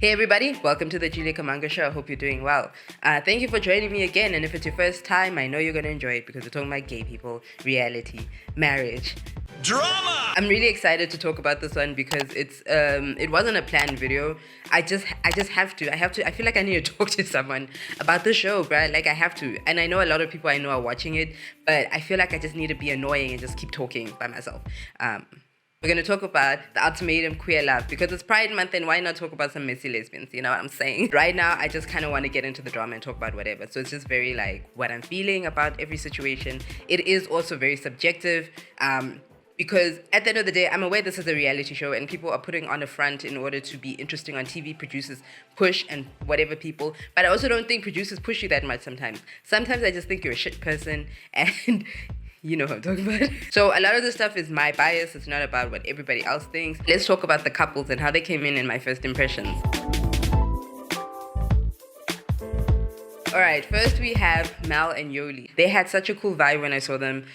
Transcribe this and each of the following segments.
Hey everybody, welcome to the Julia Kamanga Show. I hope you're doing well. Thank you for joining me again, and if it's your first time, I know you're going to enjoy it because we're talking about gay people, reality, marriage, drama. I'm really excited to talk about this one because it wasn't a planned video. I just have to. I feel like I need to talk to someone about the show, bruh. Like I have to. And I know a lot of people I know are watching it, but I feel like I just need to be annoying and just keep talking by myself. We're going to talk about the ultimatum queer love because it's Pride Month, and why not talk about some messy lesbians? You know what I'm saying? Right now, I just kind of want to get into the drama and talk about whatever. So it's just very like what I'm feeling about every situation. It is also very subjective because at the end of the day, I'm aware this is a reality show and people are putting on a front in order to be interesting on TV. Producers push and whatever people. But I also don't think producers push you that much sometimes. Sometimes I just think you're a shit person and... You know what I'm talking about. So a lot of this stuff is my bias. It's not about what everybody else thinks. Let's talk about the couples and how they came in my first impressions. All right, first we have Mel and Yoli. They had such a cool vibe when I saw them.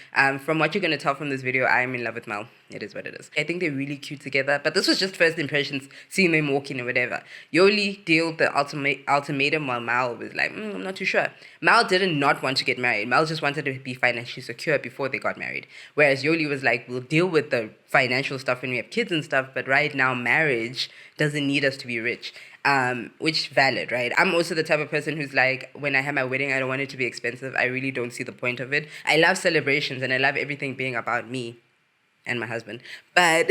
From what you're going to tell from this video, I'm in love with Mel. It is what it is. I think they're really cute together, but this was just first impressions, seeing them walking or whatever. Yoli dealt the ultimatum while Mal was like, I'm not too sure. Mal didn't not want to get married. Mal just wanted to be financially secure before they got married. Whereas Yoli was like, we'll deal with the financial stuff when we have kids and stuff, but right now marriage doesn't need us to be rich. Which valid, right? I'm also the type of person who's like, when I have my wedding, I don't want it to be expensive. I really don't see the point of it. I love celebrations and I love everything being about me and my husband. But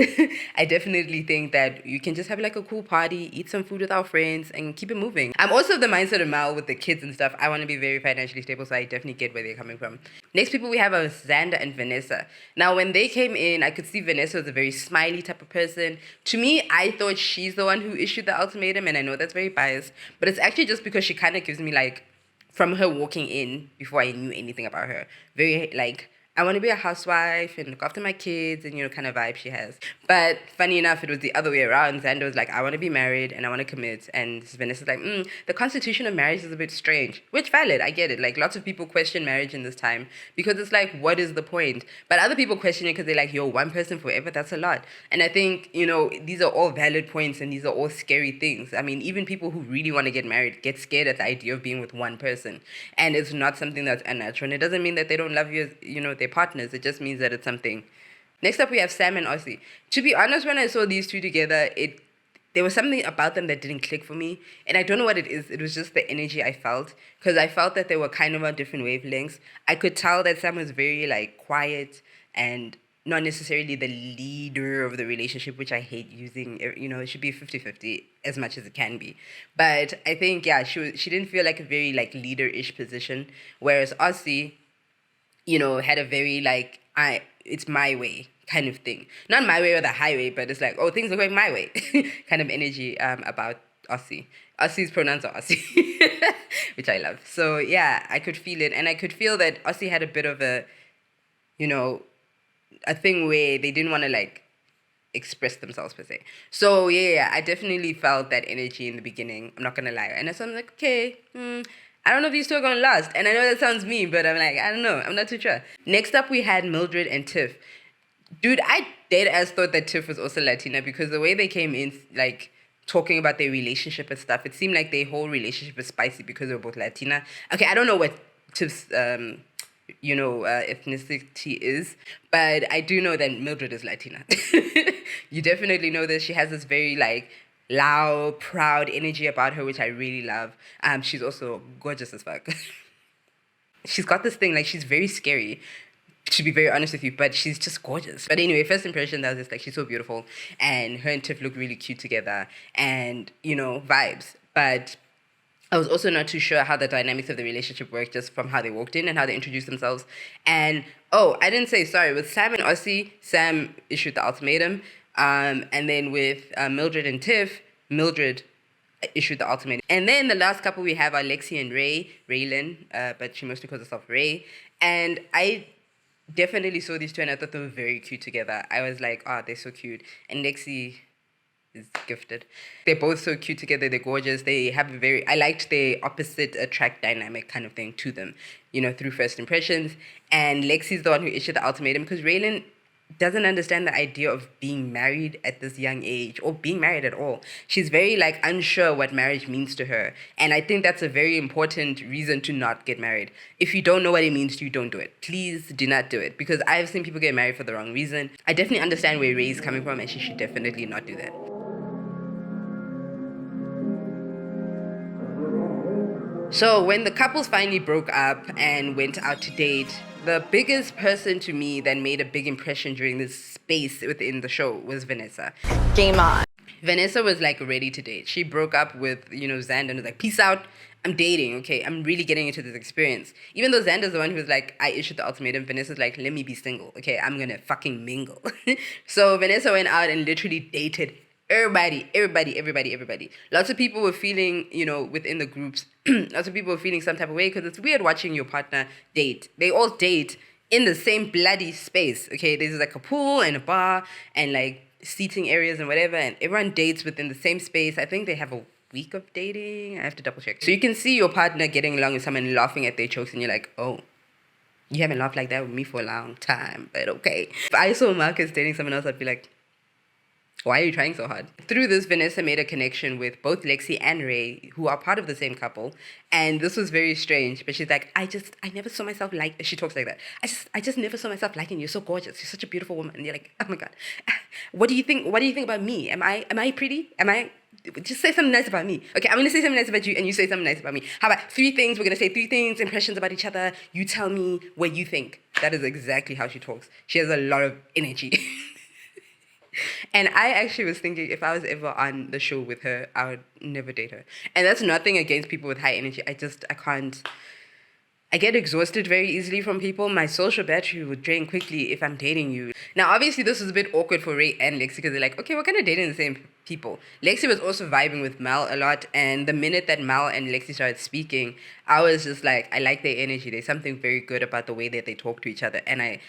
I definitely think that you can just have like a cool party, eat some food with our friends, and keep it moving. I'm also of the mindset of Mal with the kids and stuff. I want to be very financially stable, so I definitely get where they're coming from. Next people we have are Xander and Vanessa. Now, when they came in, I could see Vanessa was a very smiley type of person. To me, I thought she's the one who issued the ultimatum, and I know that's very biased, but it's actually just because she kind of gives me like, from her walking in, before I knew anything about her, very like, I want to be a housewife and look after my kids and, kind of vibe she has. But funny enough, it was the other way around. Xander was like, I want to be married and I want to commit. And Vanessa's like, the constitution of marriage is a bit strange. Which valid, I get it. Like lots of people question marriage in this time because it's like, what is the point? But other people question it because they're like, yo, one person forever, that's a lot. And I think, these are all valid points and these are all scary things. I mean, even people who really want to get married get scared at the idea of being with one person. And it's not something that's unnatural. And it doesn't mean that they don't love you as, their partners. It just means that it's something. Next up, we have Sam and Ossie. To be honest, when I saw these two together, there was something about them that didn't click for me. And I don't know what it is. It was just the energy I felt. Because I felt that they were kind of on different wavelengths. I could tell that Sam was very, quiet and not necessarily the leader of the relationship, which I hate using. It should be 50-50 as much as it can be. But I think, she didn't feel like a very, leader-ish position. Whereas Ossie, had a very it's my way kind of thing. Not my way or the highway, but it's like, oh, things are going my way kind of energy about Ossie. Ossie's pronouns are Ossie, which I love. So yeah, I could feel it. And I could feel that Ossie had a bit of a, a thing where they didn't want to express themselves per se. So yeah, I definitely felt that energy in the beginning. I'm not going to lie. And so I'm like, okay, I don't know if these two are going to last. And I know that sounds mean, but I'm like, I don't know. I'm not too sure. Next up, we had Mildred and Tiff. Dude, I dead ass thought that Tiff was also Latina because the way they came in, talking about their relationship and stuff, it seemed like their whole relationship was spicy because they were both Latina. Okay, I don't know what Tiff's, ethnicity is, but I do know that Mildred is Latina. You definitely know that she has this very, loud, proud energy about her, which I really love. She's also gorgeous as fuck. She's got this thing, she's very scary, to be very honest with you, but she's just gorgeous. But anyway, first impression, that was just she's so beautiful, and her and Tiff look really cute together, and, vibes. But I was also not too sure how the dynamics of the relationship worked just from how they walked in and how they introduced themselves. And, I didn't say, sorry, with Sam and Ossie, Sam issued the ultimatum. And then with Mildred and Tiff, Mildred issued the ultimatum. And then the last couple we have are Lexi and Raylan, but she mostly calls herself Ray. And I definitely saw these two and I thought they were very cute together. I was like, they're so cute. And Lexi is gifted. They're both so cute together. They're gorgeous. They have I liked their opposite attract dynamic kind of thing to them, through first impressions. And Lexi's the one who issued the ultimatum because Raylan doesn't understand the idea of being married at this young age or being married at all. She's very like unsure what marriage means to her. And I think that's a very important reason to not get married. If you don't know what it means, you don't do it. Please do not do it, because I've seen people get married for the wrong reason. I definitely understand where Ray is coming from, and she should definitely not do that. So when the couples finally broke up and went out to date, the biggest person to me that made a big impression during this space within the show was Vanessa. Game on. Vanessa was like ready to date. She broke up with, Xander and was like, peace out. I'm dating, okay? I'm really getting into this experience. Even though Xander's the one who was like, I issued the ultimatum, Vanessa's like, let me be single, okay? I'm gonna fucking mingle. So Vanessa went out and literally dated everybody. Lots of people were feeling, within the groups, lots of people were feeling some type of way, because it's weird watching your partner date. They all date in the same bloody space, okay? There's like a pool and a bar and like seating areas and whatever, and everyone dates within the same space. I think they have a week of dating. I have to double check. So you can see your partner getting along with someone, laughing at their jokes, and you're like, oh, you haven't laughed like that with me for a long time, but okay. If I saw Marcus dating someone else, I'd be like, why are you trying so hard? Through this, Vanessa made a connection with both Lexi and Ray, who are part of the same couple. And this was very strange. But she's like, I never saw myself like, she talks like that. I just never saw myself liking you. You're so gorgeous. You're such a beautiful woman. And you're like, oh my God. What do you think about me? Am I pretty? Just say something nice about me. Okay, I'm going to say something nice about you and you say something nice about me. How about 3 things? We're going to say 3 things, impressions about each other. You tell me what you think. That is exactly how she talks. She has a lot of energy. And I actually was thinking, if I was ever on the show with her, I would never date her. And that's nothing against people with high energy. I can't. I get exhausted very easily from people. My social battery would drain quickly if I'm dating you. Now, obviously, this was a bit awkward for Ray and Lexi, because they're like, okay, we're kind of dating the same people. Lexi was also vibing with Mel a lot. And the minute that Mel and Lexi started speaking, I was just like, I like their energy. There's something very good about the way that they talk to each other. And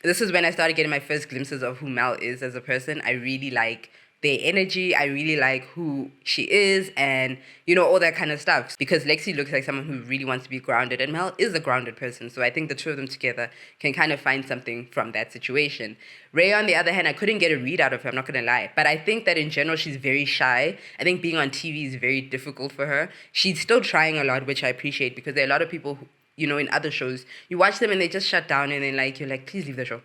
this is when I started getting my first glimpses of who Mel is as a person. I really like their energy. I really like who she is and, all that kind of stuff. Because Lexi looks like someone who really wants to be grounded, and Mel is a grounded person. So I think the two of them together can kind of find something from that situation. Ray, on the other hand, I couldn't get a read out of her, I'm not going to lie. But I think that in general, she's very shy. I think being on TV is very difficult for her. She's still trying a lot, which I appreciate, because there are a lot of people who, in other shows, you watch them and they just shut down, and then you're like, please leave the show.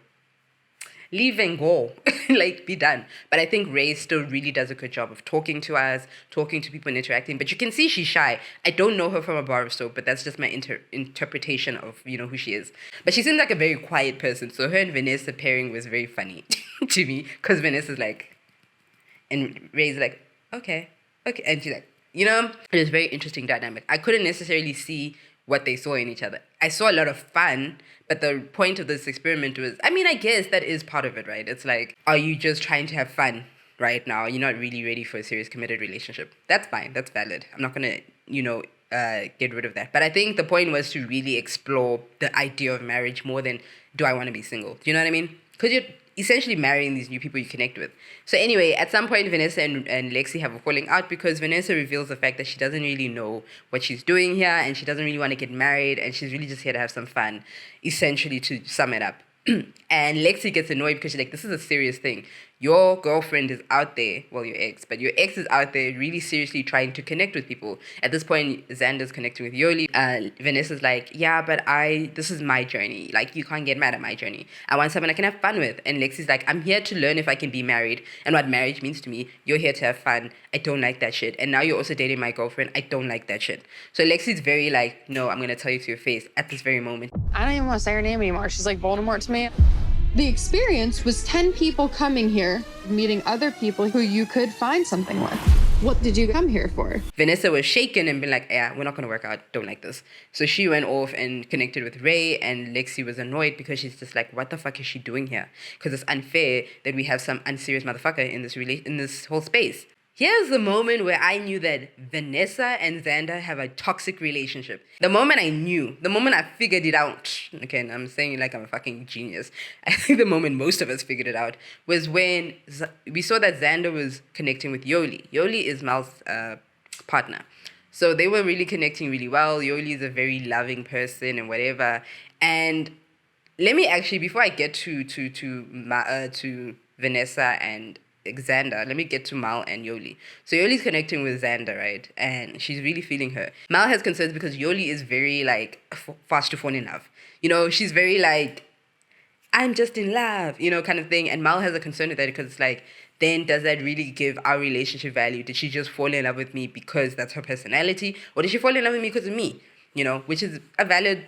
Leave and go. Be done. But I think Ray still really does a good job of talking to us, talking to people and interacting. But you can see she's shy. I don't know her from a bar of soap, but that's just my interpretation of, who she is. But she seems like a very quiet person. So her and Vanessa pairing was very funny to me, because Vanessa's like, and Ray's like, okay. And she's like, it was a very interesting dynamic. I couldn't necessarily see what they saw in each other. I saw a lot of fun, but the point of this experiment was, I guess that is part of it, right? It's like, are you just trying to have fun right now? You're not really ready for a serious committed relationship. That's fine. That's valid. I'm not going to, get rid of that. But I think the point was to really explore the idea of marriage more than, do I want to be single? Do you know what I mean? Because you're essentially marrying these new people you connect with. So anyway, at some point, Vanessa and Lexi have a falling out, because Vanessa reveals the fact that she doesn't really know what she's doing here, and she doesn't really want to get married, and she's really just here to have some fun, essentially, to sum it up. And Lexi gets annoyed because she's like, this is a serious thing. Your girlfriend is out there, well, your ex, but your ex is out there really seriously trying to connect with people. At this point, Xander's connecting with Yoli. Vanessa's like, yeah, but this is my journey. You can't get mad at my journey. I want someone I can have fun with. And Lexi's like, I'm here to learn if I can be married and what marriage means to me. You're here to have fun. I don't like that shit. And now you're also dating my girlfriend. I don't like that shit. So Lexi's very like, no, I'm going to tell you to your face at this very moment. I don't even want to say her name anymore. She's like Voldemort to me. The experience was 10 people coming here, meeting other people who you could find something with. What did you come here for? Vanessa was shaken and been like, yeah, we're not going to work out. Don't like this. So she went off and connected with Ray, and Lexi was annoyed because she's just like, what the fuck is she doing here? Because it's unfair that we have some unserious motherfucker in this whole space. Here's the moment where I knew that Vanessa and Xander have a toxic relationship. The moment I figured it out, okay, and I'm saying it like I'm a fucking genius. I think the moment most of us figured it out was when we saw that Xander was connecting with Yoli. Yoli is Mal's partner. So they were really connecting really well. Yoli is a very loving person and whatever. And Let me actually, before I get to Vanessa and Xander, let me get to Mal and Yoli. So Yoli's connecting with Xander, right? And she's really feeling her. Mal has concerns because Yoli is very like fast to fall in love. You know, she's very like, I'm just in love, you know, kind of thing. And Mal has a concern with that because it's like, then does that really give our relationship value? Did she just fall in love with me because that's her personality? Or did she fall in love with me because of me? You know, which is a valid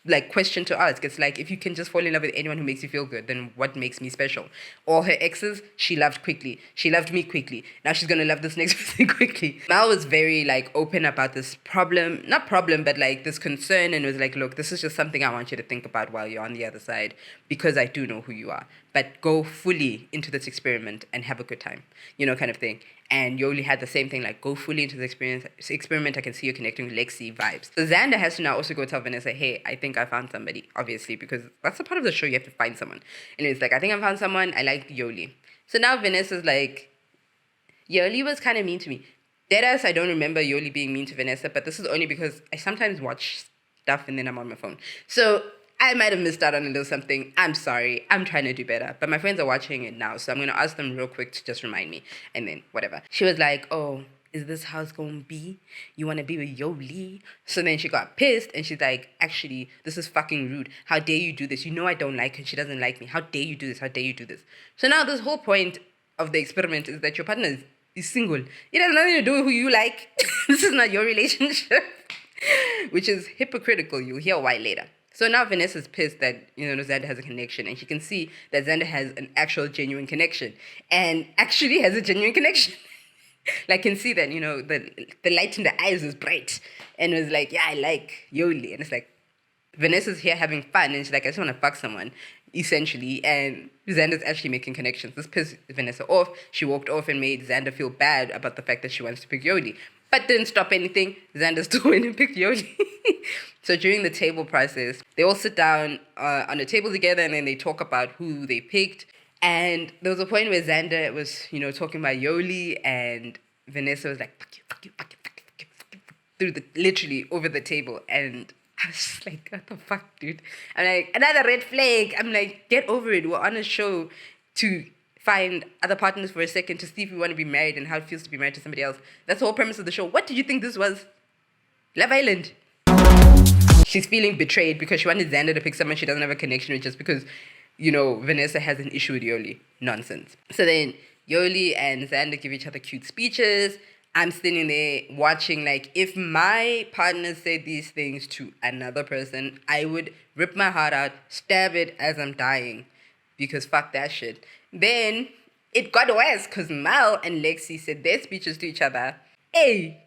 like question to ask. It's like, if you can just fall in love with anyone who makes you feel good, then what makes me special? All her exes, she loved quickly. She loved me quickly. Now she's gonna love this next person quickly. Mal was very like open about this problem, not problem, but like this concern, and was like, look, this is just something I want you to think about while you're on the other side, because I do know who you are. But go fully into this experiment and have a good time, you know, kind of thing. And Yoli had the same thing, like, go fully into the experiment. I can see you're connecting with Lexi vibes. So Xander has to now also go tell Vanessa, hey, I think I found somebody, obviously, because that's a part of the show, you have to find someone. And it's like, I think I found someone, I like Yoli. So now Vanessa's like, Yoli was kind of mean to me. Deadass, I don't remember Yoli being mean to Vanessa, but this is only because I sometimes watch stuff and then I'm on my phone. So I might have missed out on a little something. I'm sorry. I'm trying to do better. But my friends are watching it now, so I'm going to ask them real quick to just remind me. And then whatever. She was like, oh, is this how it's going to be? You want to be with Yoli? So then she got pissed and she's like, actually, this is fucking rude. How dare you do this? You know I don't like her. She doesn't like me. How dare you do this? How dare you do this? So now this whole point of the experiment is that your partner is single. It has nothing to do with who you like. This is not your relationship. Which is hypocritical. You'll hear why later. So now Vanessa's pissed that, you know, Xander has a connection, and she can see that Xander has an actual genuine connection, and actually has a genuine connection. Like, can see that, you know, the light in the eyes was bright, and was like, yeah, I like Yoli. And it's like, Vanessa's here having fun, and she's like, I just want to fuck someone, essentially, and Xander's actually making connections. This pissed Vanessa off. She walked off and made Xander feel bad about the fact that she wants to pick Yoli. But didn't stop anything. Xander still went and picked Yoli. So during the table process, they all sit down on a table together, and then they talk about who they picked. And there was a point where Xander was, you know, talking about Yoli, and Vanessa was like, fuck you, fuck you, fuck you, fuck you, fuck you, fuck you, through the, literally over the table. And I was just like, what the fuck, dude? I'm like, another red flag. I'm like, get over it. We're on a show to find other partners for a second, to see if we want to be married and how it feels to be married to somebody else. That's the whole premise of the show. What did you think this was? Love Island. She's feeling betrayed because she wanted Xander to pick someone she doesn't have a connection with, just because, you know, Vanessa has an issue with Yoli. Nonsense. So then Yoli and Xander give each other cute speeches. I'm sitting there watching, like, if my partner said these things to another person, I would rip my heart out, stab it as I'm dying, because fuck that shit. Then it got worse because Mal and Lexi said their speeches to each other. Hey,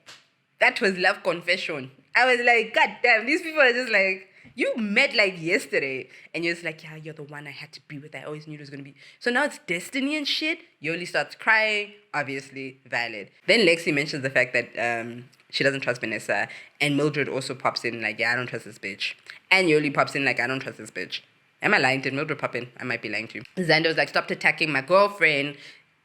that was love confession. I was like, God damn, these people are just like, you met like yesterday, and you're just like, yeah, you're the one I had to be with. I always knew it was going to be. So now it's destiny and shit. Yoli starts crying, obviously valid. Then Lexi mentions the fact that she doesn't trust Vanessa, and Mildred also pops in like, yeah, I don't trust this bitch. And Yoli pops in like, I don't trust this bitch. Am I lying? Did Mildred pop in? I might be lying too. Xander was like, stop attacking my girlfriend.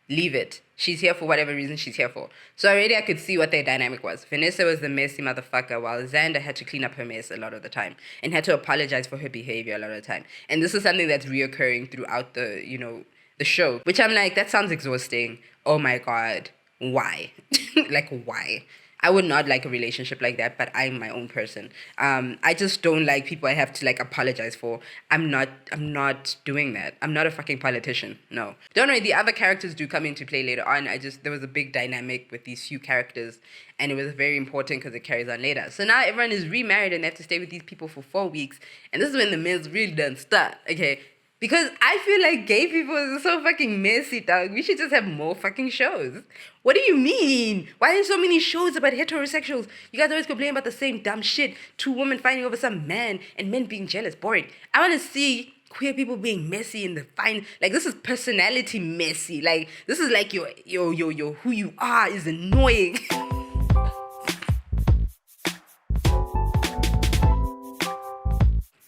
Leave it. She's here for whatever reason she's here for. So already I could see what their dynamic was. Vanessa was the messy motherfucker, while Xander had to clean up her mess a lot of the time and had to apologize for her behavior a lot of the time. And this is something that's reoccurring throughout the, you know, the show, which I'm like, that sounds exhausting. Oh my God. Why? Like, why? I would not like a relationship like that, but I'm my own person. I just don't like people I have to like apologize for. I'm not doing that. I'm not a fucking politician. No. Don't worry, the other characters do come into play later on. There was a big dynamic with these few characters, and it was very important because it carries on later. So now everyone is remarried and they have to stay with these people for 4 weeks. And this is when the men's really done start, okay? Because I feel like gay people is so fucking messy, dog. We should just have more fucking shows. What do you mean? Why are there so many shows about heterosexuals? You guys always complain about the same dumb shit. 2 women fighting over some man and men being jealous. Boring. I want to see queer people being messy in the fine. Like, this is personality messy. Like, this is like your who you are is annoying.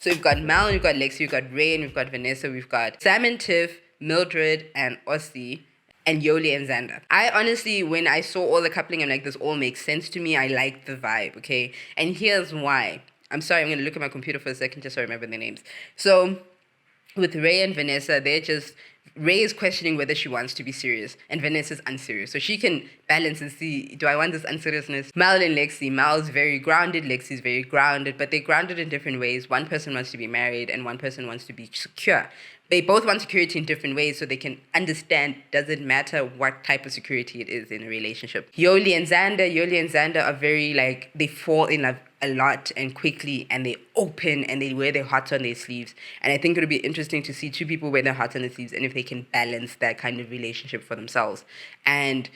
So we've got Mal, we've got Lexi, we've got Ray, and we've got Vanessa, we've got Sam and Tiff, Mildred and Ossie, and Yoli and Xander. I honestly, when I saw all the coupling, I'm like, this all makes sense to me. I like the vibe, okay? And here's why. I'm sorry, I'm going to look at my computer for a second just so I remember their names. So with Ray and Vanessa, Ray is questioning whether she wants to be serious, and Vanessa's unserious. So she can balance and see, do I want this unseriousness? Mal and Lexi. Mal's very grounded, Lexi's very grounded, but they're grounded in different ways. One person wants to be married, and one person wants to be secure. They both want security in different ways so they can understand, does it matter what type of security it is in a relationship. Yoli and Xander are very like, they fall in love a lot and quickly, and they open and they wear their hearts on their sleeves. And I think it'll be interesting to see two people wear their hearts on their sleeves and if they can balance that kind of relationship for themselves. And,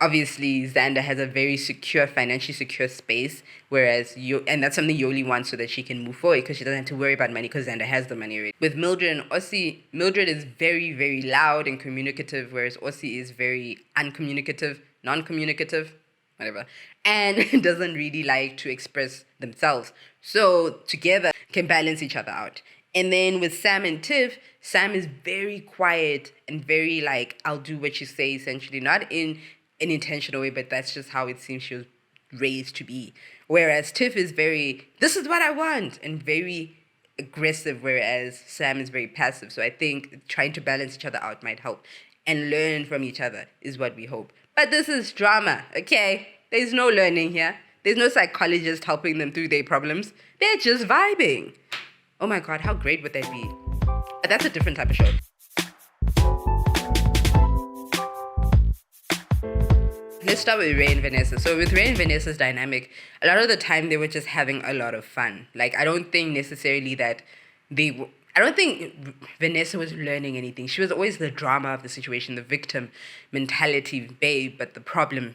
obviously Xander has a very secure, financially secure space, whereas and that's something Yoli wants so that she can move forward because she doesn't have to worry about money because Xander has the money already. With Mildred and Ossie, Mildred is very, very loud and communicative, whereas Ossie is very uncommunicative, non-communicative, whatever, and doesn't really like to express themselves. So together can balance each other out. And then with Sam and Tiff, Sam is very quiet and very like, I'll do what you say, essentially. Not in an intentional way, but that's just how it seems she was raised to be. Whereas Tiff is very, this is what I want, and very aggressive, whereas Sam is very passive. So I think trying to balance each other out might help. And learn from each other is what we hope. But this is drama, okay? There's no learning here. There's no psychologist helping them through their problems. They're just vibing. Oh my God, how great would that be? But that's a different type of show. Let's start with Ray and Vanessa. So with Ray and Vanessa's dynamic, a lot of the time they were just having a lot of fun. Like, I don't think necessarily that I don't think Vanessa was learning anything. She was always the drama of the situation, the victim mentality babe, but the problem,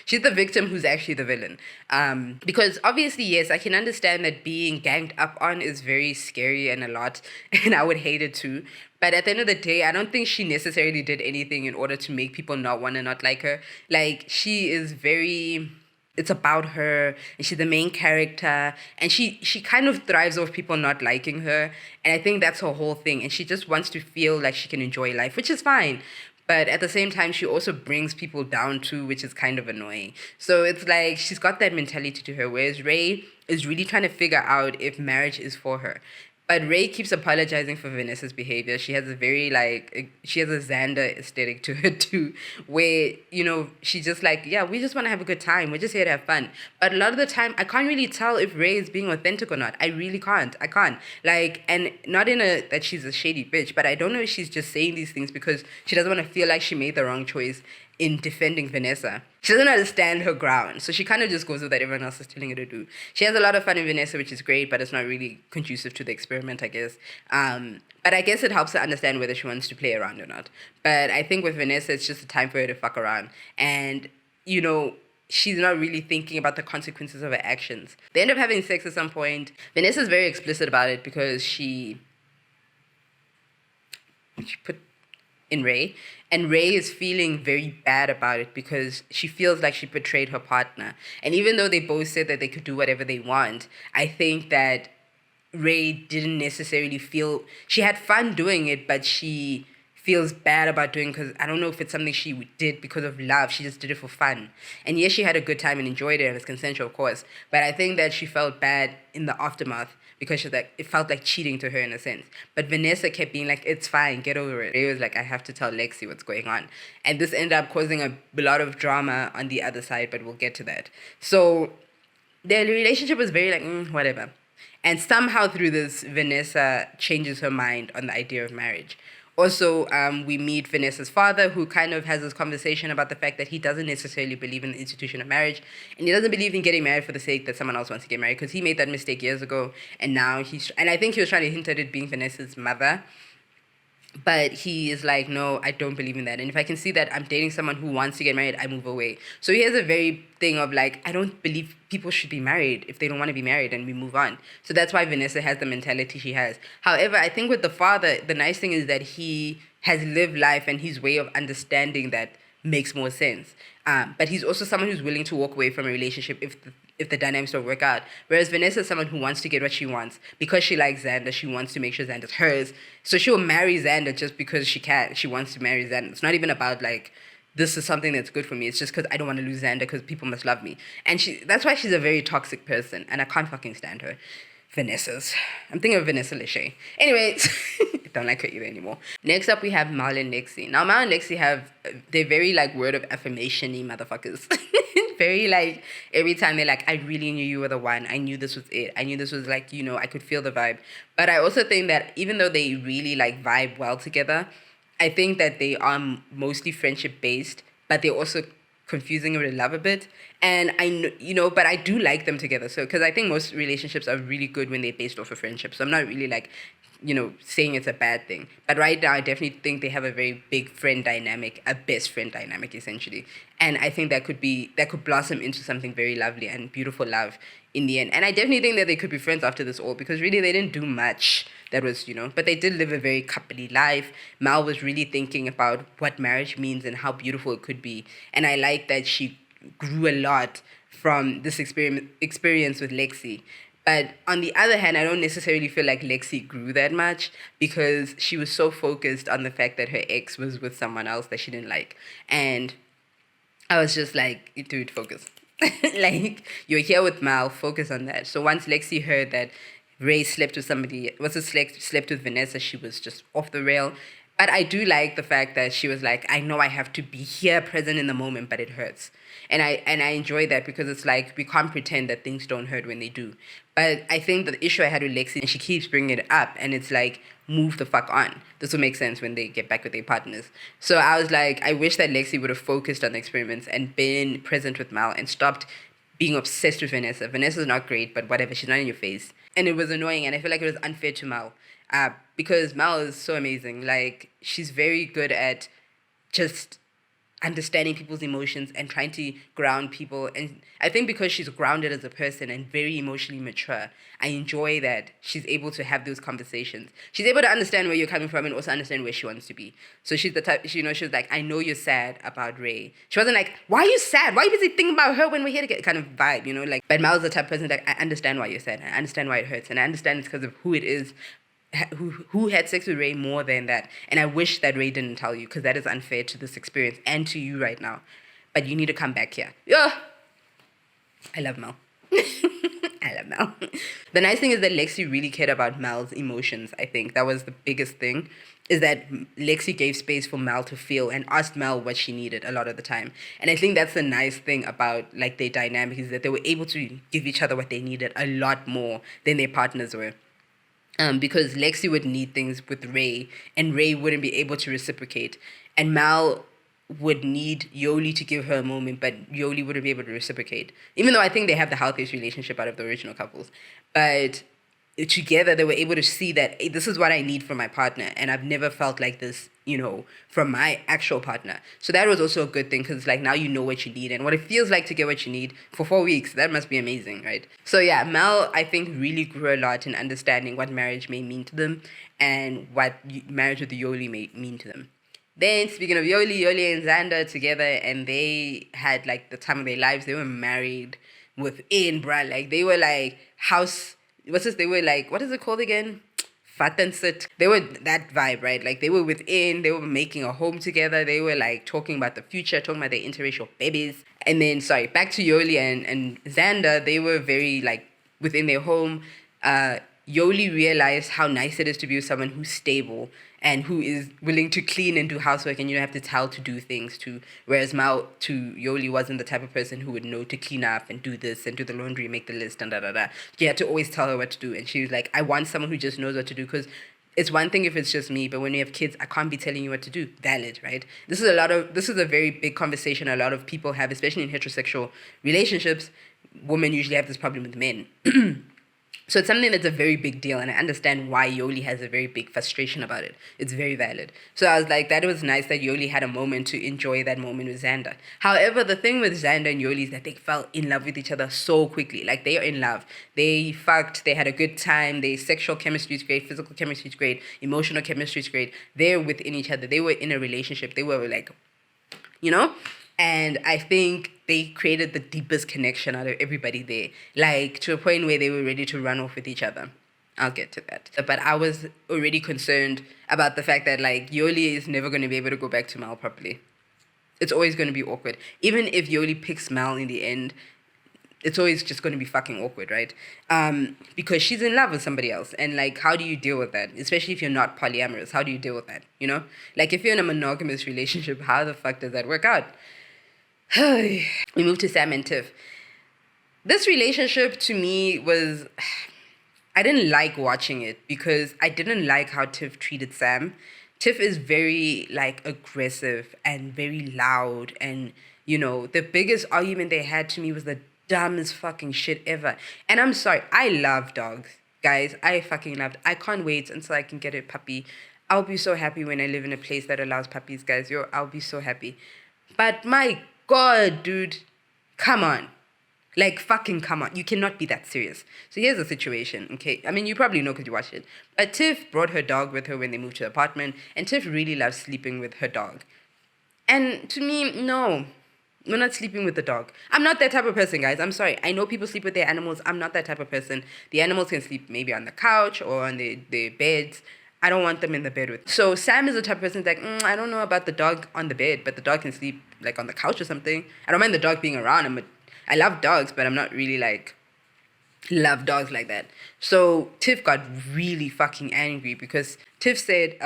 she's the victim who's actually the villain. Because obviously, yes, I can understand that being ganged up on is very scary and a lot, and I would hate it too. But at the end of the day, I don't think she necessarily did anything in order to make people not want to not like her. Like, she is very... It's about her, and she's the main character, and she kind of thrives off people not liking her, and I think that's her whole thing, and she just wants to feel like she can enjoy life, which is fine, but at the same time, she also brings people down too, which is kind of annoying. So it's like, she's got that mentality to her, whereas Ray is really trying to figure out if marriage is for her. But Ray keeps apologizing for Vanessa's behavior. She has a very, she has a Xander aesthetic to her too, where, she's just like, yeah, we just want to have a good time. We're just here to have fun. But a lot of the time, I can't really tell if Ray is being authentic or not. I really can't. I can't. And not in that she's a shady bitch, but I don't know if she's just saying these things because she doesn't want to feel like she made the wrong choice in defending Vanessa. She doesn't understand her ground, so she kind of just goes with what everyone else is telling her to do. She has a lot of fun in Vanessa, which is great, but it's not really conducive to the experiment, I guess. But I guess it helps her understand whether she wants to play around or not. But I think with Vanessa, it's just a time for her to fuck around. And, she's not really thinking about the consequences of her actions. They end up having sex at some point. Vanessa's very explicit about it because she put in Ray, and Ray is feeling very bad about it because she feels like she betrayed her partner. And even though they both said that they could do whatever they want, I think that Ray didn't necessarily feel, she had fun doing it, but she feels bad about doing because I don't know if it's something she did because of love. She just did it for fun. And yes, she had a good time and enjoyed it, and it's consensual, of course. But I think that she felt bad in the aftermath because she's like, it felt like cheating to her in a sense. But Vanessa kept being like, it's fine, get over it. Ray was like, I have to tell Lexi what's going on. And this ended up causing a lot of drama on the other side, but we'll get to that. So their relationship was very like, whatever. And somehow through this, Vanessa changes her mind on the idea of marriage. Also, we meet Vanessa's father, who kind of has this conversation about the fact that he doesn't necessarily believe in the institution of marriage, and he doesn't believe in getting married for the sake that someone else wants to get married, because he made that mistake years ago, and now and I think he was trying to hint at it being Vanessa's mother, but he is like, no, I don't believe in that. And if I can see that I'm dating someone who wants to get married, I move away. So he has a very thing of like, I don't believe people should be married if they don't want to be married, and we move on. So that's why Vanessa has the mentality she has. However, I think with the father, the nice thing is that he has lived life, and his way of understanding that makes more sense. But he's also someone who's willing to walk away from a relationship if the dynamics don't work out. Whereas Vanessa is someone who wants to get what she wants. Because she likes Xander, she wants to make sure Xander's hers. So she'll marry Xander just because she can. She wants to marry Xander. It's not even about like, this is something that's good for me. It's just because I don't want to lose Xander because people must love me. And that's why she's a very toxic person, and I can't fucking stand her. Vanessa's. I'm thinking of Vanessa Lachey. Anyways, don't like her either anymore. Next up, we have Mal and Lexi. Now, Mal and Lexi they're very like word of affirmation-y motherfuckers. Very like, every time they're like, I really knew you were the one. I knew this was it. I knew this was like, I could feel the vibe. But I also think that even though they really like vibe well together, I think that they are mostly friendship-based, but they're also confusing with love a bit. And I know, but I do like them together. So, because I think most relationships are really good when they're based off of friendship. So I'm not really like, saying it's a bad thing. But right now, I definitely think they have a very big friend dynamic, a best friend dynamic, essentially. And I think that could blossom into something very lovely and beautiful love in the end. And I definitely think that they could be friends after this all, because really they didn't do much that was, but they did live a very coupley life. Mal was really thinking about what marriage means and how beautiful it could be. And I like that she grew a lot from this experience with Lexi. But on the other hand, I don't necessarily feel like Lexi grew that much, because she was so focused on the fact that her ex was with someone else that she didn't like. And I was just like, dude, focus. Like, you're here with Mal, focus on that. So once Lexi heard that Ray slept with slept with Vanessa, she was just off the rail. But I do like the fact that she was like, I know I have to be here, present in the moment, but it hurts. And I enjoy that, because it's like, we can't pretend that things don't hurt when they do. But I think the issue I had with Lexi, and she keeps bringing it up, and it's like, move the fuck on. This will make sense when they get back with their partners. So I was like, I wish that Lexi would have focused on the experiments and been present with Mal and stopped being obsessed with Vanessa. Vanessa's not great, but whatever, she's not in your face. And it was annoying, and I feel like it was unfair to Mal. Because Mal is so amazing. Like, she's very good at just understanding people's emotions and trying to ground people. And I think because she's grounded as a person and very emotionally mature, I enjoy that she's able to have those conversations. She's able to understand where you're coming from and also understand where she wants to be. So she's the type, she was like, I know you're sad about Ray. She wasn't like, why are you sad? Why are you busy thinking about her when we're here to get kind of vibe, like, but Mal's the type of person that I understand why you're sad. I understand why it hurts. And I understand it's because of who it is, who had sex with Ray more than that. And I wish that Ray didn't tell you, because that is unfair to this experience and to you right now. But you need to come back here. Yeah, I love Mal. I love Mal. The nice thing is that Lexi really cared about Mal's emotions. I think that was the biggest thing, is that Lexi gave space for Mal to feel and asked Mal what she needed a lot of the time. And I think that's the nice thing about like their dynamic, is that they were able to give each other what they needed a lot more than their partners were. Because Lexi would need things with Ray, and Ray wouldn't be able to reciprocate. And Mal would need Yoli to give her a moment, but Yoli wouldn't be able to reciprocate. Even though I think they have the healthiest relationship out of the original couples. But together they were able to see that, hey, this is what I need from my partner, and I've never felt like this, from my actual partner. So that was also a good thing, because like now you know what you need and what it feels like to get what you need for 4 weeks. That must be amazing, right? So yeah, Mel, I think, really grew a lot in understanding what marriage may mean to them and what marriage with Yoli may mean to them. Then, speaking of Yoli and Xander together, and they had like the time of their lives. They were married within, bruh. Like, they were like they were like, what is it called again? Fat and sit. They were that vibe, right? Like, they were within, they were making a home together. They were like talking about the future, talking about their interracial babies. And then, back to Yoli and Xander, they were very like within their home. Yoli realized how nice it is to be with someone who's stable and who is willing to clean and do housework, and you don't have to tell to do things too. Whereas Mao to Yoli wasn't the type of person who would know to clean up and do this and do the laundry, make the list, and da-da-da. You had to always tell her what to do. And she was like, I want someone who just knows what to do, because it's one thing if it's just me, but when you have kids, I can't be telling you what to do. Valid, right? This is a very big conversation a lot of people have, especially in heterosexual relationships. Women usually have this problem with men. So it's something that's a very big deal, and I understand why Yoli has a very big frustration about it. It's very valid. So I was like, that was nice that Yoli had a moment to enjoy that moment with Xander. However, the thing with Xander and Yoli is that they fell in love with each other so quickly. Like, they are in love. They fucked. They had a good time. Their sexual chemistry is great. Physical chemistry is great. Emotional chemistry is great. They're within each other. They were in a relationship. They were like, And I think they created the deepest connection out of everybody there. Like, to a point where they were ready to run off with each other. I'll get to that. But I was already concerned about the fact that, like, Yoli is never going to be able to go back to Mal properly. It's always going to be awkward. Even if Yoli picks Mal in the end, it's always just going to be fucking awkward, right? Because she's in love with somebody else. And, like, how do you deal with that? Especially if you're not polyamorous. How do you deal with that, you know? Like, if you're in a monogamous relationship, how the fuck does that work out? We move to Sam and Tiff. This relationship, to me, was... I didn't like watching it because I didn't like how Tiff treated Sam. Tiff is very, like, aggressive and very loud. And, you know, the biggest argument they had to me was the dumbest fucking shit ever. And I'm sorry, I love dogs, guys. I fucking love. I can't wait until I can get a puppy. I'll be so happy when I live in a place that allows puppies, guys. I'll be so happy. But my God, dude, come on. Like, fucking come on. You cannot be that serious. So here's the situation, okay? I mean, you probably know because you watched it. But Tiff brought her dog with her when they moved to the apartment. And Tiff really loves sleeping with her dog. And to me, no. We're not sleeping with the dog. I'm not that type of person, guys. I'm sorry. I know people sleep with their animals. I'm not that type of person. The animals can sleep maybe on the couch or on their beds. I don't want them in the bed with. So Sam is the type of person that's like, I don't know about the dog on the bed, but the dog can sleep like on the couch or something. I don't mind the dog being around. I love dogs, but I'm not really like love dogs like that. So Tiff got really fucking angry because Tiff said,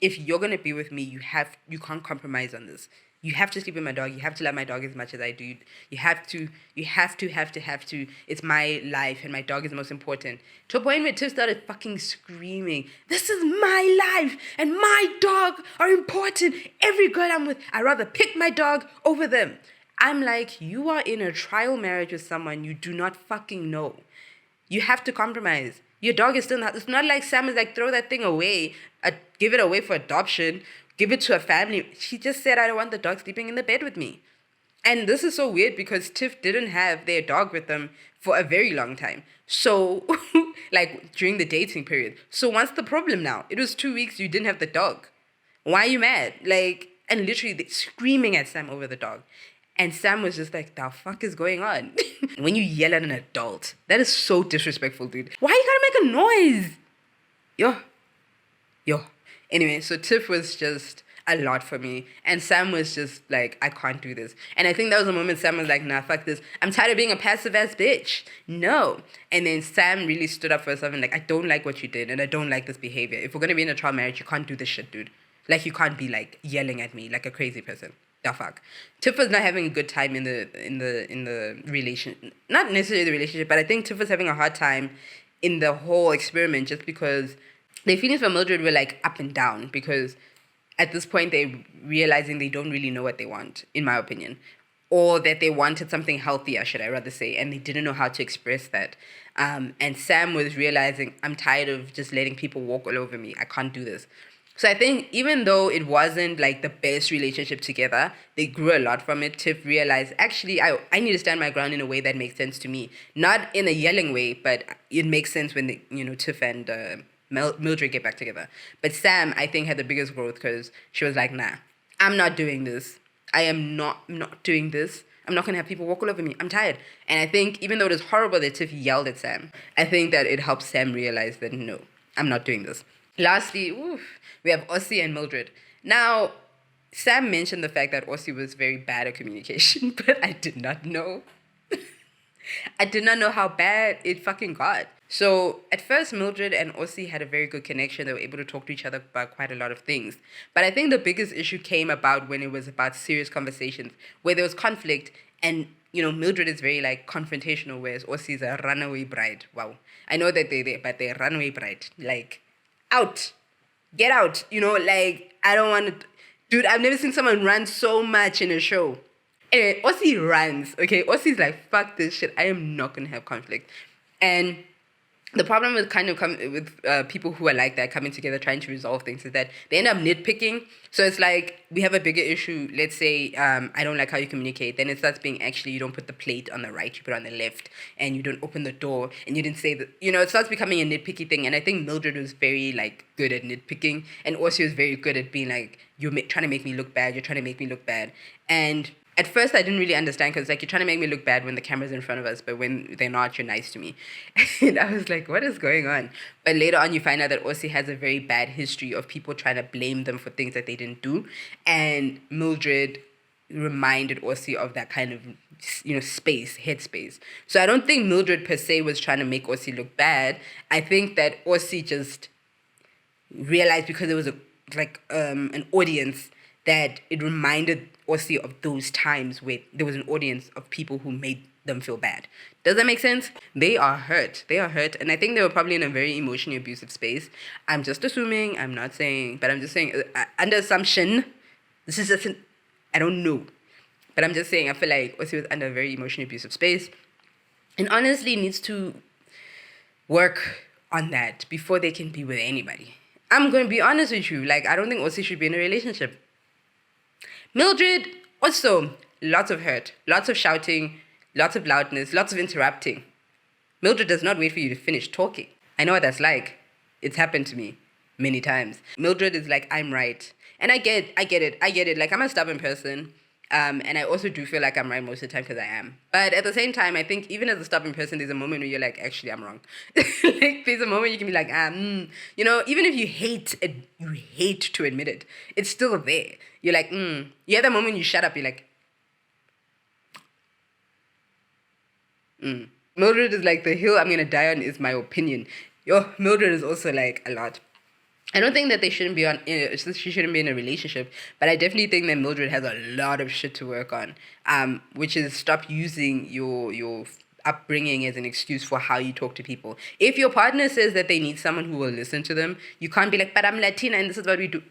if you're gonna be with me, you can't compromise on this. You have to sleep with my dog. You have to love my dog as much as I do. You have to. It's my life and my dog is the most important. To a point where Tiff started fucking screaming, this is my life and my dog are important. Every girl I'm with, I'd rather pick my dog over them. I'm like, you are in a trial marriage with someone you do not fucking know. You have to compromise. Your dog is still not, it's not like Sam is like, throw that thing away, give it away for adoption, give it to a family. She just said, I don't want the dog sleeping in the bed with me. And this is so weird because Tiff didn't have their dog with them for a very long time. So, like, during the dating period. So what's the problem now? It was 2 weeks you didn't have the dog. Why are you mad? Like, and literally screaming at Sam over the dog. And Sam was just like, the fuck is going on? When you yell at an adult, that is so disrespectful, dude. Why you gotta make a noise? Yo. Anyway, so Tiff was just a lot for me. And Sam was just like, I can't do this. And I think that was the moment Sam was like, nah, fuck this. I'm tired of being a passive-ass bitch. No. And then Sam really stood up for herself and like, I don't like what you did and I don't like this behavior. If we're gonna be in a trial marriage, you can't do this shit, dude. Like, you can't be like yelling at me like a crazy person. The fuck. Tiff was not having a good time in the relation, not necessarily the relationship, but I think Tiff was having a hard time in the whole experiment just because their feelings for Mildred were like up and down because at this point they're realizing they don't really know what they want, in my opinion, or that they wanted something healthier, should I rather say, and they didn't know how to express that. And Sam was realizing, I'm tired of just letting people walk all over me. I can't do this. So I think even though it wasn't like the best relationship together, they grew a lot from it. Tiff realized, actually, I need to stand my ground in a way that makes sense to me. Not in a yelling way, but it makes sense when Tiff and Mildred get back together. But Sam, I think, had the biggest growth because she was like, nah, I'm not doing this. I am not doing this. I'm not going to have people walk all over me. I'm tired. And I think even though it was horrible that Tiff yelled at Sam, I think that it helped Sam realize that, no, I'm not doing this. Lastly, we have Ossie and Mildred. Now, Sam mentioned the fact that Ossie was very bad at communication, but I did not know. I did not know how bad it fucking got. So at first, Mildred and Ossie had a very good connection. They were able to talk to each other about quite a lot of things. But I think the biggest issue came about when it was about serious conversations, where there was conflict and Mildred is very like confrontational, whereas Ossie is a runaway bride. Wow. I know that but they're runaway bride. Like, out. Get out. Like, I don't want to... Dude, I've never seen someone run so much in a show. Anyway, Ossie runs, okay? Ossie's like, fuck this shit. I am not going to have conflict. And the problem with people who are like that coming together trying to resolve things is that they end up nitpicking. So it's like, we have a bigger issue. Let's say I don't like how you communicate. Then it starts being, actually, you don't put the plate on the right, you put it on the left, and you don't open the door, and you didn't say that. It starts becoming a nitpicky thing. And I think Mildred was very like good at nitpicking, and Ossie was very good at being like, you're trying to make me look bad. You're trying to make me look bad. And at first, I didn't really understand because, like, you're trying to make me look bad when the camera's in front of us, but when they're not, you're nice to me. And I was like, what is going on? But later on, you find out that Ossie has a very bad history of people trying to blame them for things that they didn't do. And Mildred reminded Ossie of that kind of, headspace. So I don't think Mildred per se was trying to make Ossie look bad. I think that Ossie just realized, because there was an audience, that it reminded Ossie of those times where there was an audience of people who made them feel bad. Does that make sense? They are hurt. And I think they were probably in a very emotionally abusive space. I'm just assuming, I'm not saying, but I'm just saying, under assumption, this is just I don't know. But I'm just saying, I feel like Ossie was under a very emotionally abusive space, and honestly needs to work on that before they can be with anybody. I'm going to be honest with you. I don't think Ossie should be in a relationship. Mildred, also, lots of hurt, lots of shouting, lots of loudness, lots of interrupting. Mildred does not wait for you to finish talking. I know what that's like. It's happened to me many times. Mildred is like, I'm right. And I get it. I'm a stubborn person. And I also do feel like I'm right most of the time, because I am. But at the same time, I think even as a stubborn person, there's a moment where you're like, actually, I'm wrong. There's a moment you can be like, even if you hate to admit it, it's still there. You're like, You have that moment you shut up, you're like, Mildred is like, the hill I'm going to die on is my opinion. Mildred is also like a lot. I don't think that she shouldn't be in a relationship, but I definitely think that Mildred has a lot of shit to work on, which is stop using your upbringing as an excuse for how you talk to people. If your partner says that they need someone who will listen to them, you can't be like, but I'm Latina and this is what we do.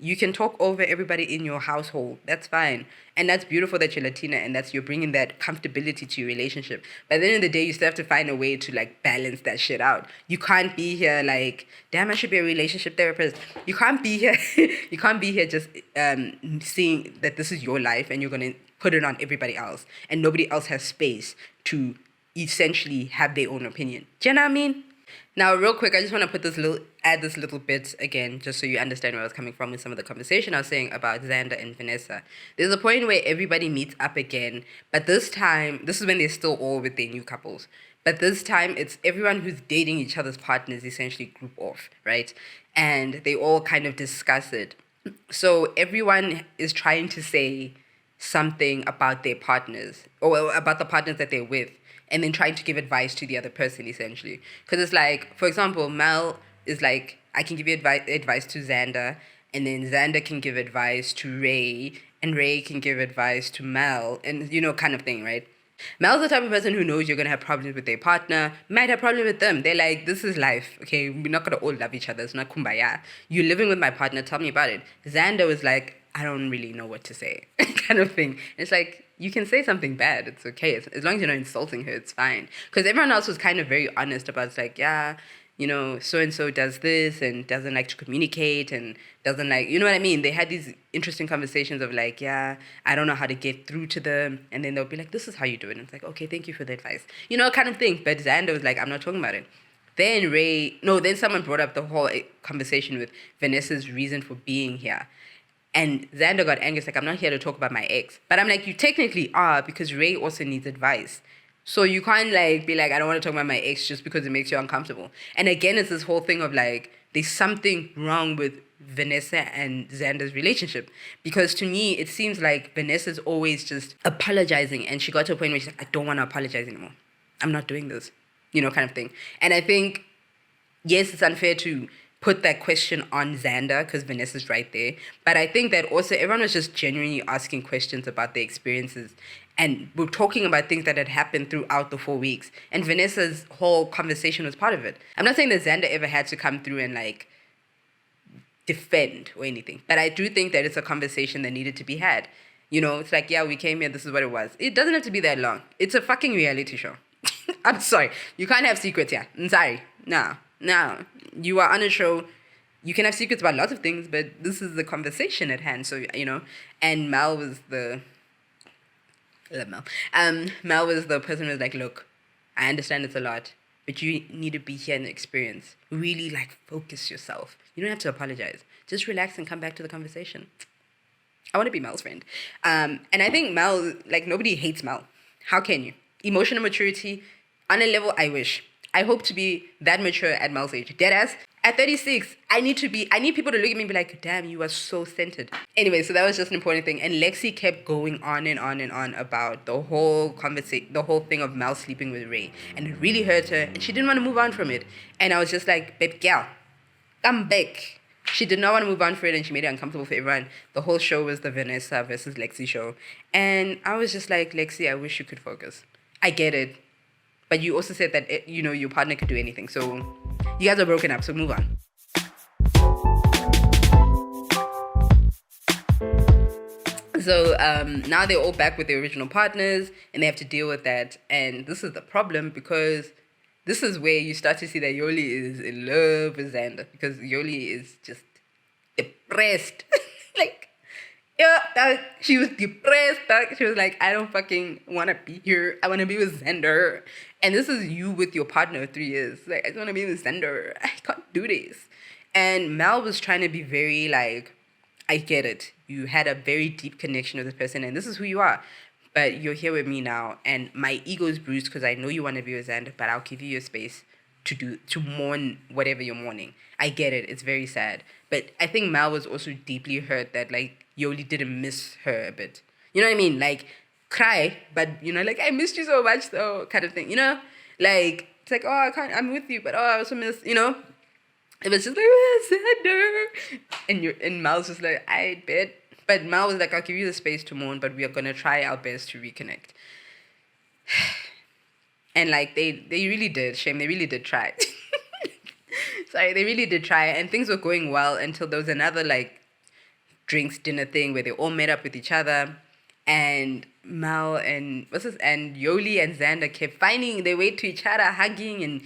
You can talk over everybody in your household. That's fine. And that's beautiful that you're Latina and you're bringing that comfortability to your relationship. But at the end of the day, you still have to find a way to balance that shit out. You can't be here damn, I should be a relationship therapist. You can't be here. You can't be here just seeing that this is your life and you're going to put it on everybody else. And nobody else has space to essentially have their own opinion. Do you know what I mean? Now, real quick, I just want to add this little bit again, just so you understand where I was coming from with some of the conversation I was saying about Xander and Vanessa. There's a point where everybody meets up again, but this time, this is when they're still all with their new couples. But this time, it's everyone who's dating each other's partners essentially group off, right? And they all kind of discuss it. So everyone is trying to say something about their partners, or about the partners that they're with, and then trying to give advice to the other person, essentially. Because it's like, for example, Mel is like, I can give you advice to Xander, and then Xander can give advice to Ray, and Ray can give advice to Mel, and kind of thing, right? Mel's the type of person who knows you're going to have problems with their partner, might have problems with them. They're like, this is life, okay? We're not going to all love each other. It's not kumbaya. You're living with my partner. Tell me about it. Xander was like, I don't really know what to say, kind of thing. It's like, you can say something bad. It's okay. As long as you're not insulting her, it's fine. Because everyone else was kind of very honest about, it's like, yeah, so-and-so does this and doesn't like to communicate and doesn't like, you know what I mean? They had these interesting conversations of like, yeah, I don't know how to get through to them. And then they'll be like, this is how you do it. And it's like, okay, thank you for the advice. Kind of thing. But Xander was like, I'm not talking about it. Then someone brought up the whole conversation with Vanessa's reason for being here. And Xander got angry. It's like, I'm not here to talk about my ex. But I'm like, you technically are, because Ray also needs advice. So you can't be like, I don't want to talk about my ex just because it makes you uncomfortable. And again, it's this whole thing of there's something wrong with Vanessa and Xander's relationship. Because to me, it seems like Vanessa's always just apologizing. And she got to a point where she's like, I don't want to apologize anymore. I'm not doing this, kind of thing. And I think, yes, it's unfair to put that question on Xander because Vanessa's right there. But I think that also everyone was just genuinely asking questions about their experiences. And we're talking about things that had happened throughout the 4 weeks. And Vanessa's whole conversation was part of it. I'm not saying that Xander ever had to come through and defend or anything. But I do think that it's a conversation that needed to be had. It's like, yeah, we came here, this is what it was. It doesn't have to be that long. It's a fucking reality show. I'm sorry. You can't have secrets here. I'm sorry. No. You are on a show. You can have secrets about lots of things, but this is the conversation at hand. So, and Mel was the... I love Mel. Mel was the person who was like, look, I understand it's a lot, but you need to be here and experience. Really, focus yourself. You don't have to apologize. Just relax and come back to the conversation. I want to be Mel's friend. And I think Mel, nobody hates Mel. How can you? Emotional maturity, on a level I wish. I hope to be that mature at Mel's age. Deadass. At 36, I need people to look at me and be like, damn, you are so centered. Anyway, so that was just an important thing. And Lexi kept going on and on and on about the whole thing of Mel sleeping with Ray. And it really hurt her. And she didn't want to move on from it. And I was just like, babe, girl, come back. She did not want to move on for it, and she made it uncomfortable for everyone. The whole show was the Vanessa versus Lexi show. And I was just like, Lexi, I wish you could focus. I get it. But you also said that, your partner could do anything. So you guys are broken up, so move on. So now they're all back with their original partners, and they have to deal with that. And this is the problem, because this is where you start to see that Yoli is in love with Xander, because Yoli is just depressed. She was depressed. She was like, I don't fucking want to be here. I want to be with Xander. And this is you with your partner of 3 years. Like, I just want to be with Xander. I can't do this. And Mel was trying to be very like, I get it. You had a very deep connection with this person, and this is who you are. But you're here with me now, and my ego is bruised because I know you want to be with Xander, but I'll give you your space to mourn whatever you're mourning. I get it. It's very sad. But I think Mel was also deeply hurt that, like, Yoli didn't miss her a bit. You know what I mean? Like, cry, but, like, I missed you so much, though, kind of thing. Like, it's like, oh, I'm with you, but, oh, I also miss, It was just like, oh, Xander. And Mel's just like, I bet. But Mel was like, I'll give you the space to mourn, but we are going to try our best to reconnect. And, like, they really did. Shame, they really did try. Sorry, they really did try. And things were going well until there was another, like, drinks dinner thing where they all met up with each other. And Mel and, and Yoli and Xander kept finding their way to each other, hugging and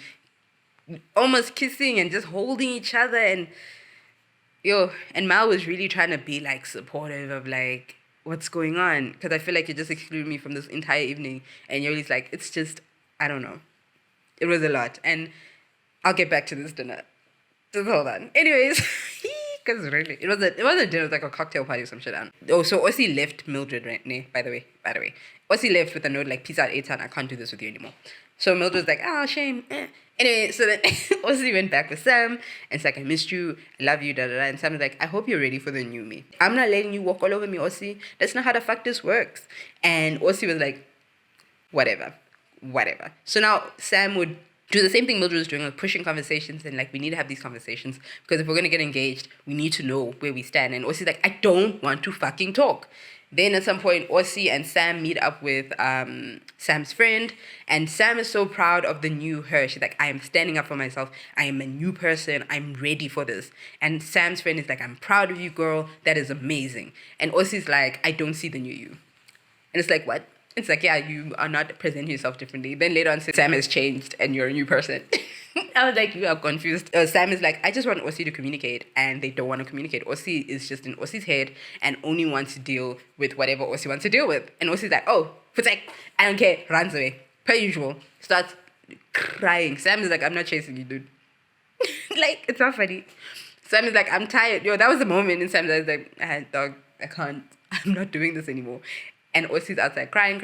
almost kissing and just holding each other. And Mel was really trying to be, like, supportive of, like, what's going on, because I feel like you just excluded me from this entire evening. And Yoli's like, it's just, I don't know. It was a lot. And I'll get back to this dinner. Just hold on. Anyways, because really, it was a dinner, it was like a cocktail party or some shit. Oh, so Ossie left Mildred, right? By the way. Ossie left with a note like, peace out, Eitan, I can't do this with you anymore. So Mildred's like, shame. Anyway, so then Ossie went back with Sam, and it's like, I missed you, I love you, da da da. And Sam's like, I hope you're ready for the new me. I'm not letting you walk all over me, Ossie. That's not how the fuck this works. And Ossie was like, whatever. So now Sam would do the same thing Mildred was doing, like pushing conversations, and like, we need to have these conversations, because if we're going to get engaged, we need to know where we stand. And Ossie's like, I don't want to fucking talk. Then at some point, Ossie and Sam meet up with Sam's friend, and Sam is so proud of the new her. She's like, I am standing up for myself. I am a new person. I'm ready for this. And Sam's friend is like, I'm proud of you, girl. That is amazing. And Ossie's like, I don't see the new you. And it's like, what? It's like, yeah, you are not presenting yourself differently. Then later on, Sam has changed and you're a new person. I was like, you are confused. Sam is like, I just want Ossie to communicate, and they don't want to communicate. Ossie is just in Ossie's head and only wants to deal with whatever Ossie wants to deal with. And Ossie's like, oh, like, I don't care, runs away. Per usual. Starts crying. Sam is like, I'm not chasing you, dude. Like, it's not funny. Sam is like, I'm tired. That was the moment. And Sam is like, dog, I can't. I'm not doing this anymore. And Ossie's outside crying.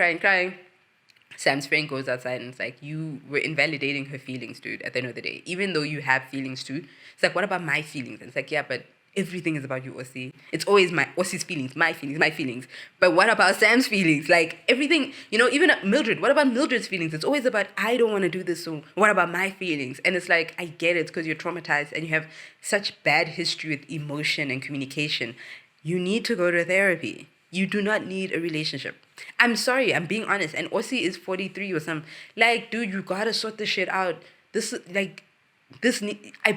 Sam's friend goes outside and it's like, you were invalidating her feelings, dude, at the end of the day. Even though you have feelings too. It's like, what about my feelings? And it's like, yeah, but everything is about you, Ossie. It's always Ossie's feelings, my feelings. But what about Sam's feelings? Like, everything, even Mildred, what about Mildred's feelings? It's always about, I don't want to do this, so what about my feelings? And it's like, I get it, because you're traumatized and you have such bad history with emotion and communication. You need to go to therapy. You do not need a relationship. I'm sorry, I'm being honest. And Ossie is 43 or something. Like, dude, you gotta sort this shit out. I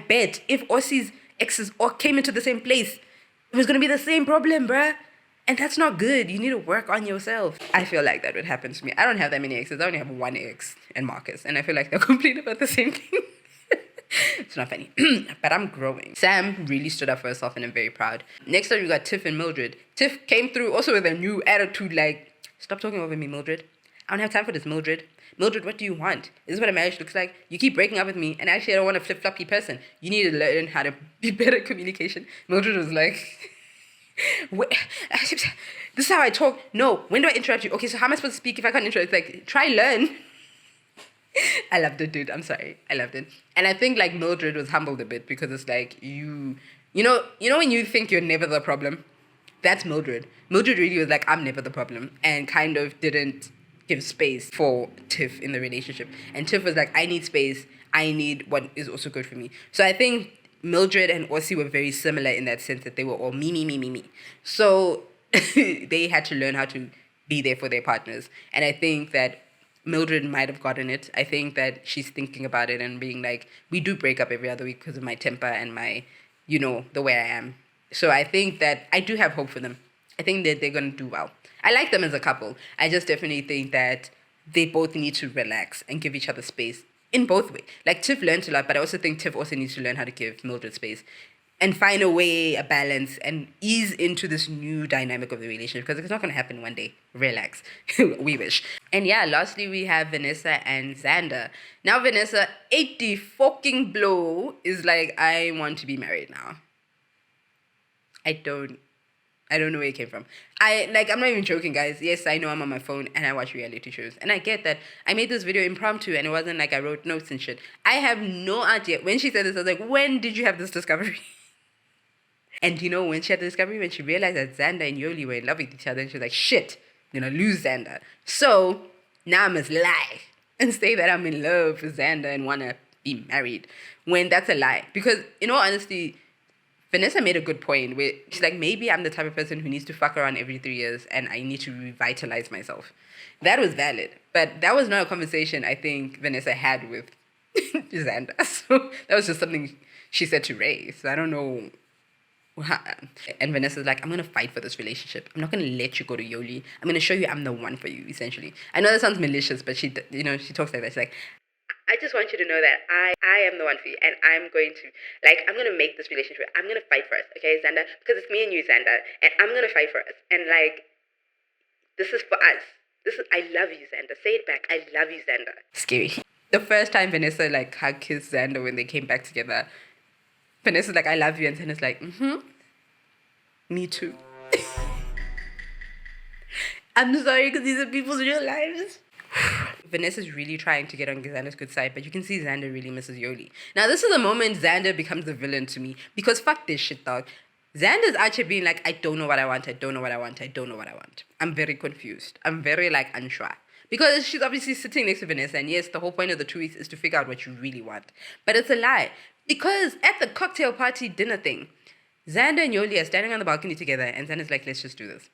bet if Ossie's exes all came into the same place, it was gonna be the same problem, bruh. And that's not good. You need to work on yourself. I feel like that would happen to me. I don't have that many exes. I only have one ex, and Marcus. And I feel like they're complete about the same thing. It's not funny. But I'm growing. Sam really stood up for herself, and I'm very proud. Next up, we got Tiff and Mildred. Tiff came through also with a new attitude, like, stop talking over me, Mildred. I don't have time for this, Mildred. Mildred, what do you want? Is this what a marriage looks like? You keep breaking up with me, and actually I don't want a flip-floppy person. You need to learn how to be better at communication. Mildred was like, this is how I talk. No, when do I interrupt you? Okay, so how am I supposed to speak if I can't interrupt? It's like, try learn. I loved it, dude. I'm sorry. I loved it. And I think like Mildred was humbled a bit because it's like you know when you think you're never the problem? That's Mildred. Mildred really was like, I'm never the problem, and kind of didn't give space for Tiff in the relationship. And Tiff was like, I need space. I need what is also good for me. So I think Mildred and Aussie were very similar in that sense that they were all me, me, me, me, me. So they had to learn how to be there for their partners. And I think that Mildred might have gotten it. I think that she's thinking about it and being like, we do break up every other week because of my temper and my, the way I am. So I think that I do have hope for them. I think that they're going to do well. I like them as a couple. I just definitely think that they both need to relax and give each other space in both ways. Like Tiff learned a lot, but I also think Tiff also needs to learn how to give Mildred space and find a way, a balance, and ease into this new dynamic of the relationship because it's not going to happen one day. Relax. We wish. And yeah, lastly, we have Vanessa and Xander. Now, Vanessa, 80 fucking blow is like, I want to be married now. I don't know where it came from. I'm not even joking, guys. Yes, I know I'm on my phone and I watch reality shows. And I get that. I made this video impromptu and it wasn't like I wrote notes and shit. I have no idea. When she said this, I was like, when did you have this discovery? And when she had the discovery, when she realized that Xander and Yoli were in love with each other, and she was like, shit, I'm going to lose Xander. So now I must lie and say that I'm in love with Xander and want to be married. When that's a lie. Because in all honesty, Vanessa made a good point where she's like, maybe I'm the type of person who needs to fuck around every 3 years and I need to revitalize myself. That was valid. But that was not a conversation I think Vanessa had with Xander. So that was just something she said to Ray. So I don't know. And Vanessa's like, I'm going to fight for this relationship. I'm not going to let you go to Yoli. I'm going to show you I'm the one for you, essentially. I know that sounds malicious, but she talks like that. She's like, I just want you to know that I am the one for you, and I'm going to make this relationship. I'm going to fight for us, okay, Xander? Because it's me and you, Xander, and I'm going to fight for us. And, this is for us. I love you, Xander. Say it back. I love you, Xander. Scary. The first time Vanessa, kissed Xander when they came back together, Vanessa's like, I love you, and Xander's like, me too. I'm sorry, because these are people's real lives. Vanessa's really trying to get on Xander's good side, but you can see Xander really misses Yoli. Now, this is the moment Xander becomes the villain to me, because fuck this shit, dog. Xander's actually being like, I don't know what I want, I don't know what I want, I don't know what I want. I'm very confused. I'm very, unsure. Because she's obviously sitting next to Vanessa, and yes, the whole point of the 2 weeks is to figure out what you really want. But it's a lie. Because at the cocktail party dinner thing, Xander and Yoli are standing on the balcony together, and Xander's like, let's just do this.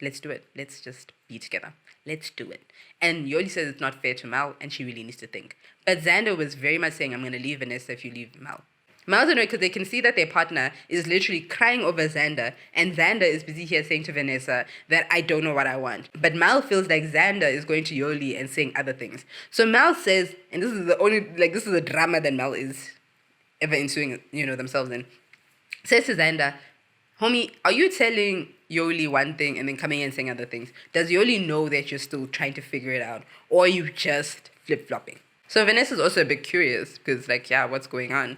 Let's do it. Let's just be together. Let's do it. And Yoli says it's not fair to Mal, and she really needs to think. But Xander was very much saying, I'm going to leave Vanessa if you leave Mal. Mal's annoyed because they can see that their partner is literally crying over Xander, and Xander is busy here saying to Vanessa that I don't know what I want. But Mal feels like Xander is going to Yoli and saying other things. So Mal says, and this is the only, this is the drama that Mal is ever ensuing, themselves in, says to Xander, homie, are you telling Yoli one thing and then coming in and saying other things? Does Yoli know that you're still trying to figure it out? Or are you just flip-flopping? So Vanessa's also a bit curious because, what's going on?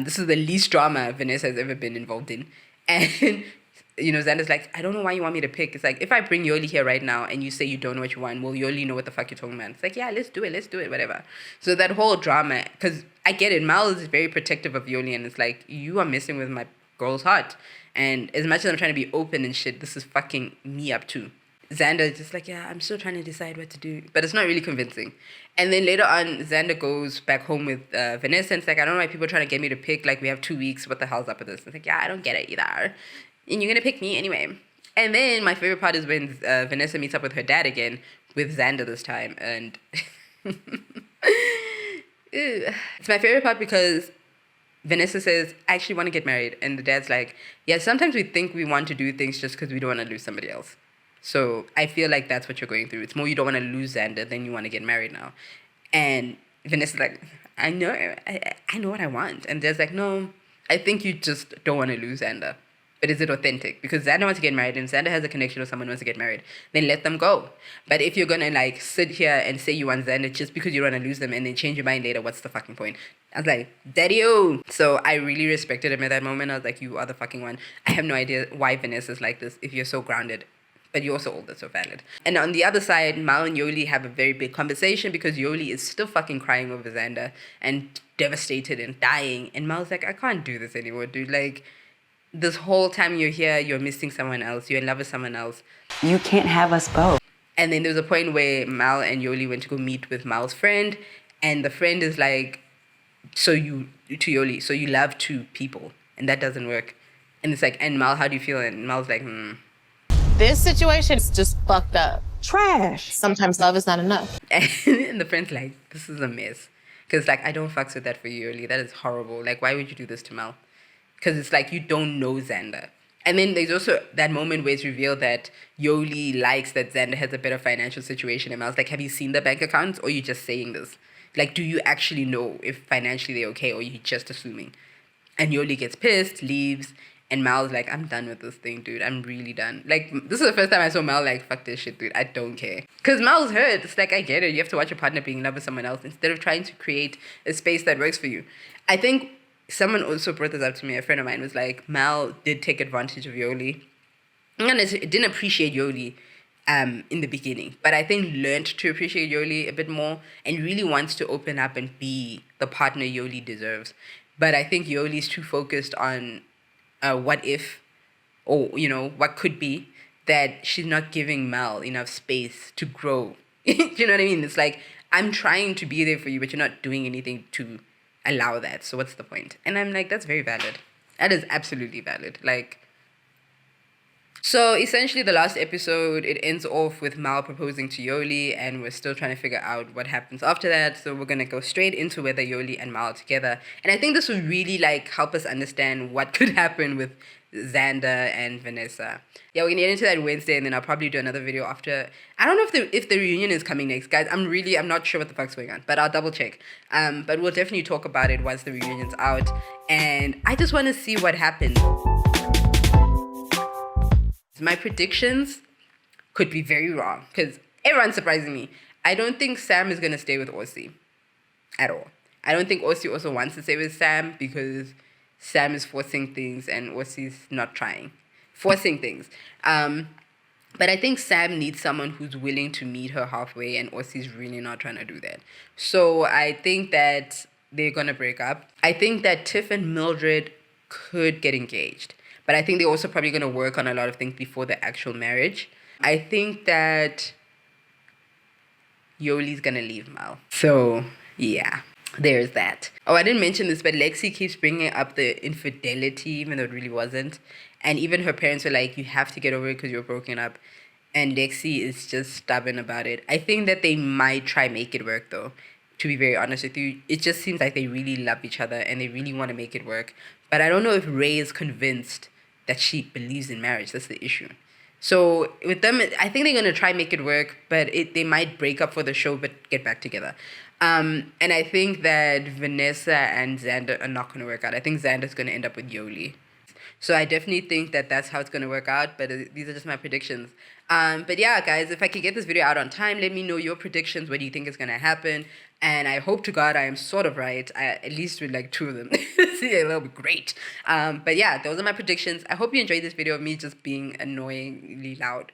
This is the least drama Vanessa has ever been involved in. And, Xander's like, I don't know why you want me to pick. It's like, if I bring Yoli here right now and you say you don't know what you want, will Yoli know what the fuck you're talking about? It's like, yeah, let's do it, whatever. So that whole drama, because I get it, Mal is very protective of Yoli, and it's like, you are messing with my girl's heart. And as much as I'm trying to be open and shit, this is fucking me up too. Xander is just like, yeah, I'm still trying to decide what to do. But it's not really convincing. And then later on, Xander goes back home with Vanessa, and it's like, I don't know why people are trying to get me to pick. We have 2 weeks. What the hell's up with this? It's like, yeah, I don't get it either. And you're going to pick me anyway. And then my favorite part is when Vanessa meets up with her dad again, with Xander this time. And it's my favorite part because Vanessa says, I actually want to get married. And the dad's like, yeah, sometimes we think we want to do things just because we don't want to lose somebody else. So I feel like that's what you're going through. It's more you don't want to lose Xander than you want to get married now. And Vanessa's like, I know what I want. And Dad's like, no, I think you just don't want to lose Xander. But is it authentic? Because Xander wants to get married, and Xander has a connection with someone who wants to get married, then let them go. But if you're going to sit here and say you want Xander just because you want to lose them and then change your mind later, what's the fucking point? I was like, Daddy-o. So I really respected him at that moment. I was like, you are the fucking one. I have no idea why Vanessa's like this if you're so grounded. But you're also older, so valid. And on the other side, Mal and Yoli have a very big conversation because Yoli is still fucking crying over Xander and devastated and dying. And Mal's like, I can't do this anymore, dude. Like, this whole time you're here, you're missing someone else. You're in love with someone else. You can't have us both. And then there was a point where Mal and Yoli went to go meet with Mal's friend. And the friend is like, to Yoli, so you love two people. And that doesn't work. And it's like, and Mal, how do you feel? And Mal's like, This situation is just fucked up. Trash. Sometimes love is not enough. And the friend's like, this is a mess. Because, like, I don't fucks with that for you, Yoli. That is horrible. Like, why would you do this to Mal? Because it's like, you don't know Xander. And then there's also that moment where it's revealed that Yoli likes that Xander has a better financial situation. And Mal's like, have you seen the bank accounts? Or are you just saying this? Like, do you actually know if financially they're okay? Or are you just assuming? And Yoli gets pissed, leaves. And Mal's like, I'm done with this thing, dude. I'm really done. Like, this is the first time I saw Mal like, fuck this shit, dude. I don't care. Because Mal's hurt. It's like, I get it. You have to watch your partner being in love with someone else instead of trying to create a space that works for you. I think someone also brought this up to me. A friend of mine was like, Mal did take advantage of Yoli. And it didn't appreciate Yoli in the beginning. But I think learned to appreciate Yoli a bit more and really wants to open up and be the partner Yoli deserves. But I think Yoli's too focused on what if, or, you know, what could be, that she's not giving Mal enough space to grow. Do you know what I mean? It's like, I'm trying to be there for you, but you're not doing anything to allow that. So what's the point? And I'm like, that's very valid. That is absolutely valid. Like, so essentially the last episode, it ends off with Mal proposing to Yoli, and we're still trying to figure out what happens after that. So we're going to go straight into whether Yoli and Mal are together. And I think this would really like help us understand what could happen with Xander and Vanessa. Yeah, we're going to get into that Wednesday, and then I'll probably do another video after. I don't know if the reunion is coming next, guys. I'm not sure what the fuck's going on, but I'll double check. But we'll definitely talk about it once the reunion's out. And I just want to see what happens. My predictions could be very wrong because everyone's surprising me. I don't think Sam is going to stay with Aussie at all. I don't think Aussie also wants to stay with Sam because Sam is forcing things and Aussie's not trying. Forcing things. But I think Sam needs someone who's willing to meet her halfway, and Aussie's really not trying to do that. So I think that they're going to break up. I think that Tiff and Mildred could get engaged. But I think they're also probably going to work on a lot of things before the actual marriage. I think that Yoli's going to leave Mal. So, yeah, there's that. Oh, I didn't mention this, but Lexi keeps bringing up the infidelity, even though it really wasn't. And even her parents were like, you have to get over it because you're broken up. And Lexi is just stubborn about it. I think that they might try make it work, though. To be very honest with you, it just seems like they really love each other and they really want to make it work. But I don't know if Ray is convinced that she believes in marriage. That's the issue. So with them, I think they're going to try make it work, but they might break up for the show but get back together. And I think that Vanessa and Xander are not going to work out. I think Xander's going to end up with Yoli. So I definitely think that that's how it's going to work out, but these are just my predictions. But yeah, guys, if I could get this video out on time, let me know your predictions. What do you think is going to happen? And I hope to God I am sort of right, at least with like 2 of them. Yeah, that'll be great. But yeah, those are my predictions. I hope you enjoyed this video of me just being annoyingly loud.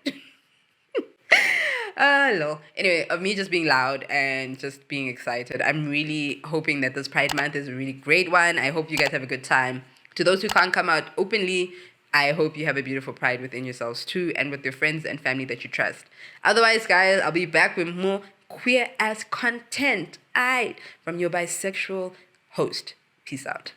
Hello. Anyway, of me just being loud and just being excited. I'm really hoping that this Pride Month is a really great one. I hope you guys have a good time. To those who can't come out openly, I hope you have a beautiful Pride within yourselves too, and with your friends and family that you trust. Otherwise, guys, I'll be back with more queer-ass content from your bisexual host. Peace out.